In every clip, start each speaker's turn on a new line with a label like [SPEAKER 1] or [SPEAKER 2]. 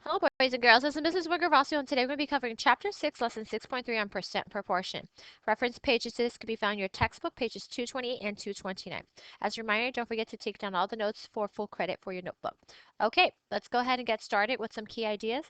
[SPEAKER 1] Hello, boys and girls. This is Mrs. Wigger-Rossio, and today we're going to be covering Chapter 6, Lesson 6.3 on percent proportion. Reference pages to this can be found in your textbook, pages 228 and 229. As a reminder, don't forget to take down all the notes for full credit for your notebook. Okay, let's go ahead and get started with some key ideas.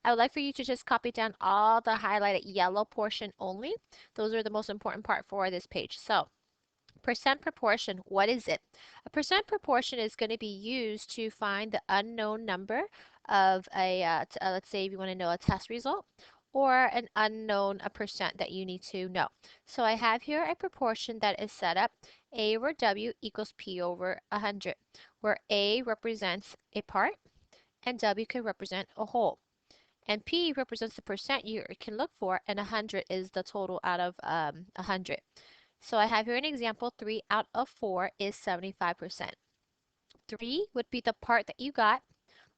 [SPEAKER 1] I would like for you to just copy down all the highlighted yellow portion only. Those are the most important part for this page. So, percent proportion, what is it? A percent proportion is going to be used to find the unknown number of let's say if you want to know a test result or an unknown a percent that you need to know. So I have here a proportion that is set up A over W equals P over 100, where A represents a part and W can represent a whole. And P represents the percent you can look for, and 100 is the total out of 100. So I have here an example, 3 out of 4 is 75%. 3 would be the part that you got,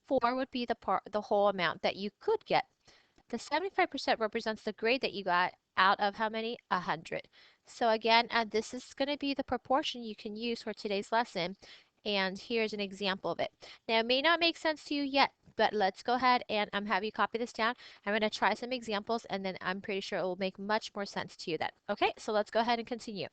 [SPEAKER 1] 4 would be the whole amount that you could get. The 75% represents the grade that you got out of how many? 100. So again, this is going to be the proportion you can use for today's lesson. And here's an example of it. Now, it may not make sense to you yet, but let's go ahead and have you copy this down. I'm going to try some examples, and then I'm pretty sure it will make much more sense to you then. Okay, so let's go ahead and continue.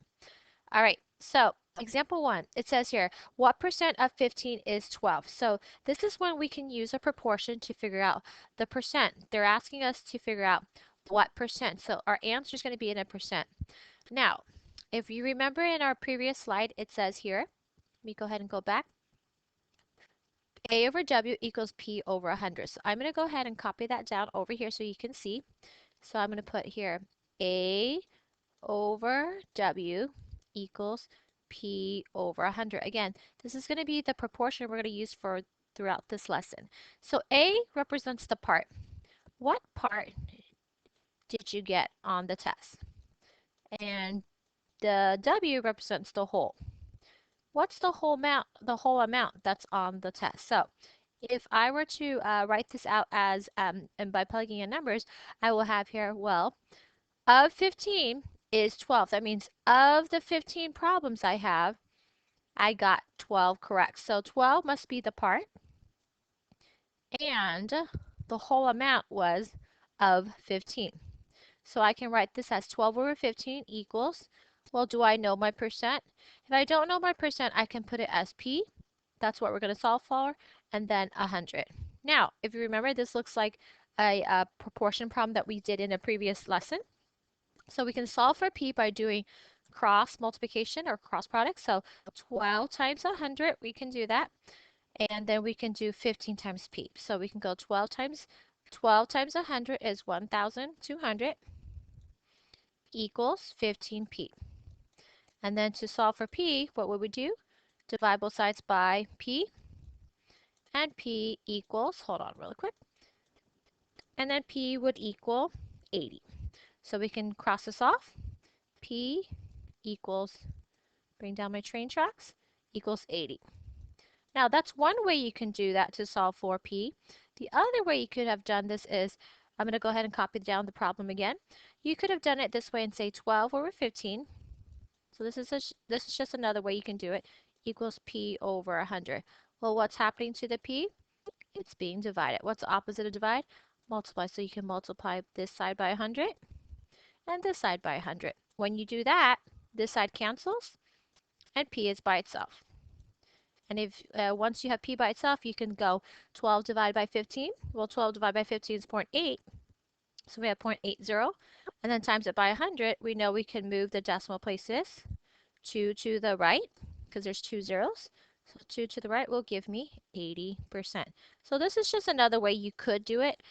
[SPEAKER 1] All right, so example 1, it says here, what percent of 15 is 12? So this is when we can use a proportion to figure out the percent. They're asking us to figure out what percent. So our answer is going to be in a percent. Now, if you remember in our previous slide, it says here, let me go ahead and go back. A over W equals P over 100. So I'm going to go ahead and copy that down over here so you can see. So I'm going to put here A over W equals P over 100. Again, this is going to be the proportion we're going to use for throughout this lesson. So A represents the part. What part did you get on the test? And the W represents the whole. What's the whole amount that's on the test? So if I were to write this out as, and by plugging in numbers, I will have here, well, of 15 is 12. That means of the 15 problems I have, I got 12 correct. So 12 must be the part, and the whole amount was of 15. So I can write this as 12 over 15 equals, well, do I know my percent? If I don't know my percent, I can put it as P. That's what we're going to solve for, and then 100. Now, if you remember, this looks like a proportion problem that we did in a previous lesson. So we can solve for P by doing cross multiplication or cross product. So 12 times 100, we can do that. And then we can do 15 times P. So we can go 12 times 100 is 1,200 equals 15P. And then to solve for P, what would we do? Divide both sides by P. And P equals, hold on really quick. And then P would equal 80. So we can cross this off. P equals, bring down my train tracks, equals 80. Now that's one way you can do that to solve for P. The other way you could have done this is, I'm going to go ahead and copy down the problem again. You could have done it this way and say 12 over 15. So this is just another way you can do it, equals P over 100. Well, what's happening to the P? It's being divided. What's the opposite of divide? Multiply. So you can multiply this side by 100 and this side by 100. When you do that, this side cancels and P is by itself. And if once you have P by itself, you can go 12 divided by 15. Well, 12 divided by 15 is 0.8. So we have 0.80. And then times it by 100, we know we can move the decimal places 2 to the right because there's 2 zeros. So 2 to the right will give me 80%. So this is just another way you could do it.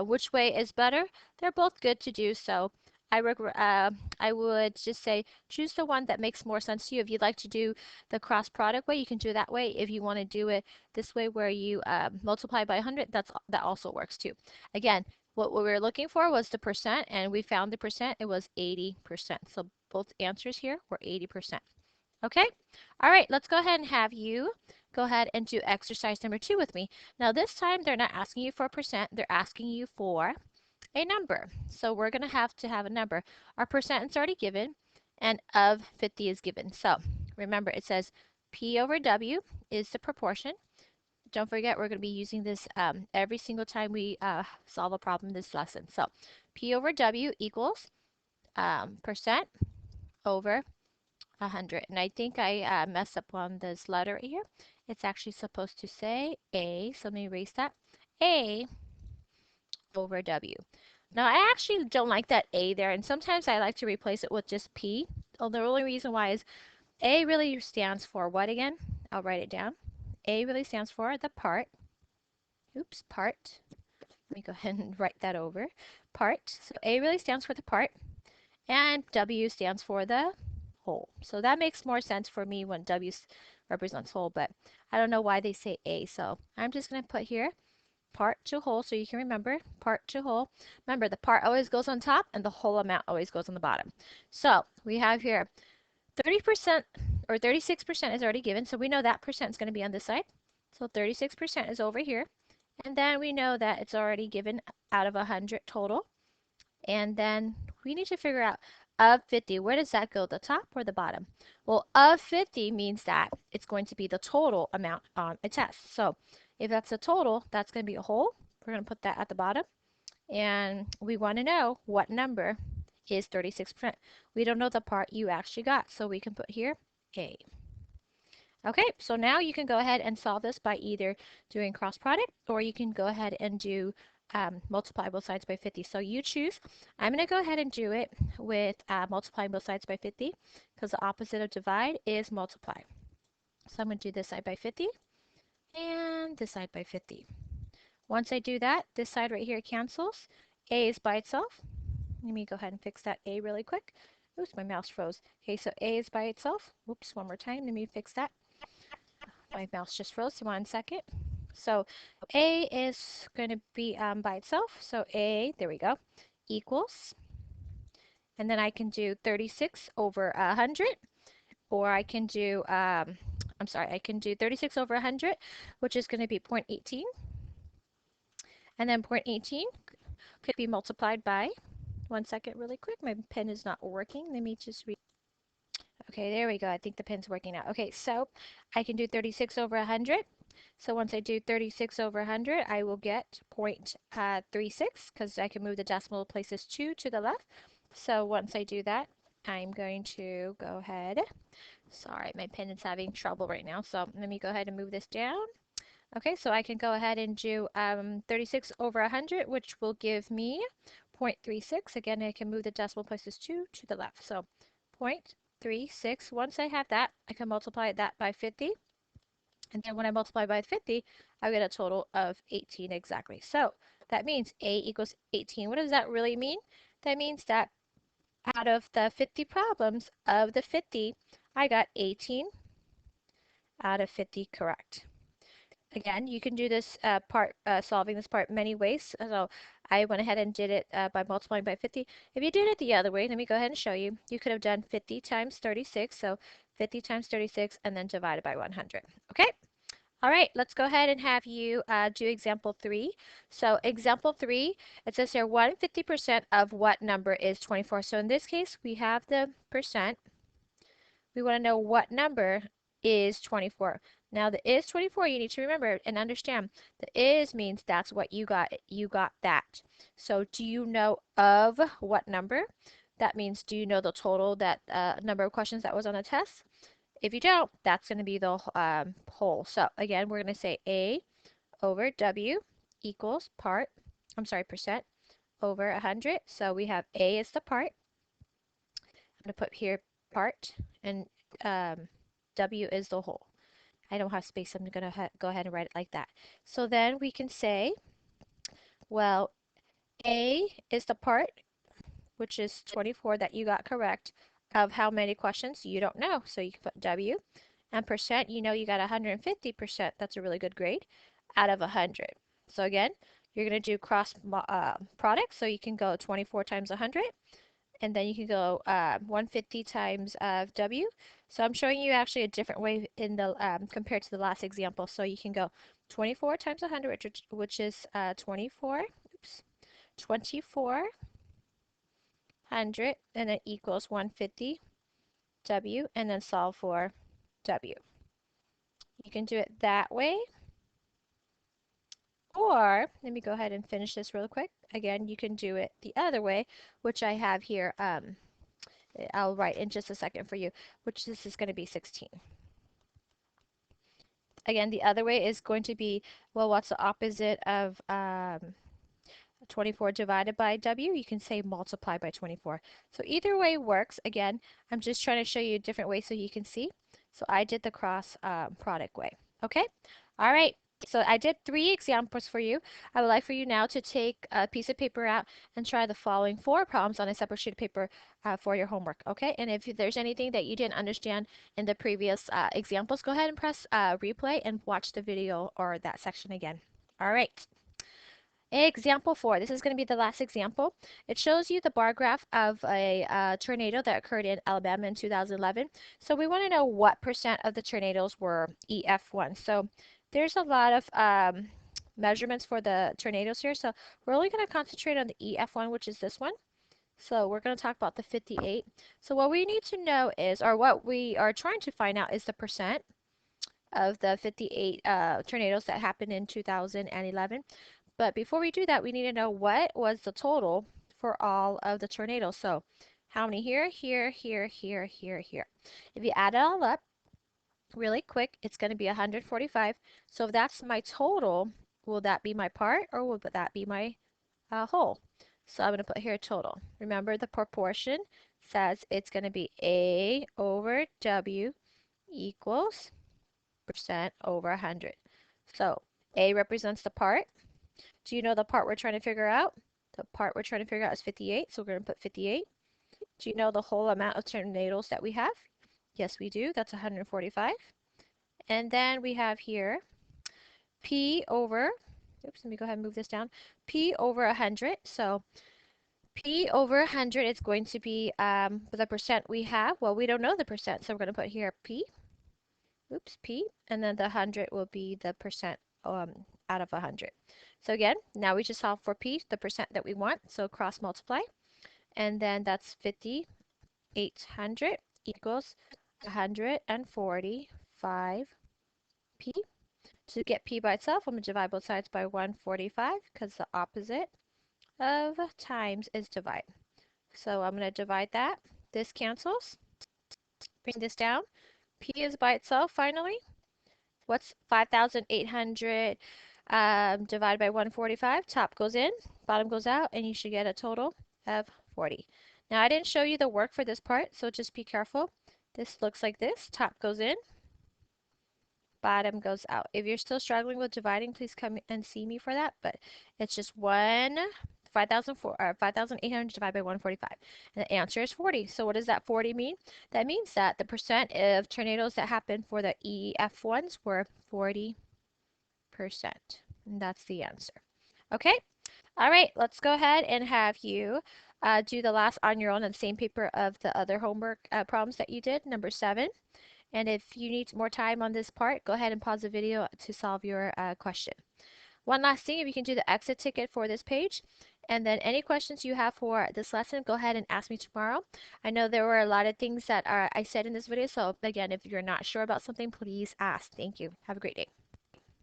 [SPEAKER 1] Which way is better? They're both good to do. So I would just say choose the one that makes more sense to you. If you'd like to do the cross product way, you can do it that way. If you want to do it this way where you multiply by 100, that also works too. Again, what we were looking for was the percent, and we found the percent. It was 80%. So both answers here were 80%. Okay? All right, let's go ahead and have you go ahead and do exercise number 2 with me. Now this time they're not asking you for a percent, they're asking you for a number. So we're going to have a number. Our percent is already given, and of 50 is given. So remember, it says P over W is the proportion. don't forget we're going to be using this every single time we solve a problem in this lesson. So P over W equals percent over 100. And I think I messed up on this letter right here. It's actually supposed to say A, so let me erase that. A over W. Now I actually don't like that A there, and sometimes I like to replace it with just P. Oh, the only reason why is A really stands for what again? I'll write it down. A really stands for the part. Oops, part. Let me go ahead and write that over. Part. So A really stands for the part, and W stands for the whole. So that makes more sense for me when W represents whole, but I don't know why they say A. So I'm just going to put here part to whole so you can remember part to whole. Remember, the part always goes on top and the whole amount always goes on the bottom. So we have here 30% or 36% is already given, so we know that percent is going to be on this side. So 36% is over here. And then we know that it's already given out of 100 total. And then we need to figure out of 50, where does that go, the top or the bottom? Well, of 50 means that it's going to be the total amount on a test. So if that's a total, that's going to be a whole. We're going to put that at the bottom. And we want to know what number is 36%. We don't know the part you actually got, so we can put here A. Okay, so now you can go ahead and solve this by either doing cross product, or you can go ahead and do multiply both sides by 50. So you choose. I'm going to go ahead and do it with multiplying both sides by 50, because the opposite of divide is multiply. So I'm going to do this side by 50 and this side by 50. Once I do that, this side right here cancels. A is by itself. Let me go ahead and fix that A really quick. Oops, my mouse froze. Okay, so A is by itself. Oops, one more time. Let me fix that. My mouse just froze. 1 second. So A is going to be by itself. So A, there we go, equals. And then I can do 36 over 100. Or I can do, I'm sorry, I can do 36 over 100, which is going to be 0.18. And then 0.18 could be multiplied by, 1 second really quick, my pen is not working. Let me just read. Okay, there we go. I think the pen's working now. Okay, so I can do 36 over 100. So once I do 36 over 100, I will get 0.36 because I can move the decimal places 2 to the left. So once I do that, I'm going to go ahead. Sorry, my pen is having trouble right now. So let me go ahead and move this down. Okay, so I can go ahead and do 36 over 100, which will give me 0.36. Again, I can move the decimal places 2 to the left. So 0.36. Once I have that, I can multiply that by 50. And then when I multiply by 50, I get a total of 18 exactly. So that means A equals 18. What does that really mean? That means that out of the 50 problems of the 50, I got 18 out of 50 correct. Again, you can do this solving this part many ways. So I went ahead and did it by multiplying by 50. If you did it the other way, let me go ahead and show you. You could have done 50 times 36. So 50 times 36 and then divided by 100. Okay? All right, let's go ahead and have you do example 3. So example 3, it says here 150% of what number is 24. So in this case, we have the percent. We want to know what number is 24. Now the is 24, you need to remember and understand the is means that's what you got. You got that. So do you know of what number? That means do you know the total that number of questions that was on the test? If you don't, that's going to be the whole. So again, we're going to say A over W equals percent over 100. So we have A is the part. I'm going to put here part and W is the whole. I don't have space, so I'm going to go ahead and write it like that. So then we can say, well, A is the part, which is 24 that you got correct, of how many questions you don't know. So you can put W. And percent, you know you got 150%. That's a really good grade out of 100. So again, you're going to do cross product. So you can go 24 times 100. And then you can go 150 times W. So I'm showing you actually a different way in the compared to the last example. So you can go 24 times 100, which is 2400, and it equals 150 W, and then solve for W. You can do it that way, Or, let me go ahead and finish this real quick. Again, you can do it the other way, which I have here. I'll write in just a second for you, which this is going to be 16. Again, the other way is going to be, well, what's the opposite of 24 divided by W? You can say multiply by 24. So either way works. Again, I'm just trying to show you a different way so you can see. So I did the cross product way. Okay? All right. So I did 3 examples for you. I would like for you now to take a piece of paper out and try the following 4 problems on a separate sheet of paper for your homework. Okay? And if there's anything that you didn't understand in the previous examples, go ahead and press replay and watch the video or that section again. All right. Example 4. This is going to be the last example. It shows you the bar graph of a tornado that occurred in Alabama in 2011. So we want to know what percent of the tornadoes were EF1. So there's a lot of measurements for the tornadoes here. So we're only going to concentrate on the EF1, which is this one. So we're going to talk about the 58. So what we need to know is, or what we are trying to find out is the percent of the 58 tornadoes that happened in 2011. But before we do that, we need to know what was the total for all of the tornadoes. So how many here, here, here, here, here, here. If you add it all up really quick, it's going to be 145. So if that's my total, will that be my part or will that be my whole? So I'm going to put here total. Remember the proportion says it's going to be A over W equals percent over 100. So A represents the part. Do you know the part we're trying to figure out? The part we're trying to figure out is 58, so we're going to put 58. Do you know the whole amount of tornadoes that we have? Yes, we do. That's 145. And then we have here P over, oops, let me go ahead and move this down. P over 100. So P over 100 is going to be the percent we have. Well, we don't know the percent, so we're going to put here P. Oops, P. And then the 100 will be the percent out of 100. So again, now we just solve for P, the percent that we want. So cross multiply. And then that's 5,800 equals 145 P. To get P by itself, I'm going to divide both sides by 145 because the opposite of times is divide. So I'm going to divide that. This cancels. Bring this down. P is by itself finally. What's 5,800 divided by 145? Top goes in, bottom goes out, and you should get a total of 40. Now I didn't show you the work for this part, so just be careful. This looks like this. Top goes in, bottom goes out. If you're still struggling with dividing, please come and see me for that. But it's just 5,800 divided by 145. And the answer is 40. So what does that 40 mean? That means that the percent of tornadoes that happened for the EF1s were 40%. And that's the answer. Okay? All right, let's go ahead and have you do the last on your own on the same paper of the other homework problems that you did, number 7. And if you need more time on this part, go ahead and pause the video to solve your question. One last thing, if you can do the exit ticket for this page. And then any questions you have for this lesson, go ahead and ask me tomorrow. I know there were a lot of things that I said in this video, so again, if you're not sure about something, please ask. Thank you. Have a great day.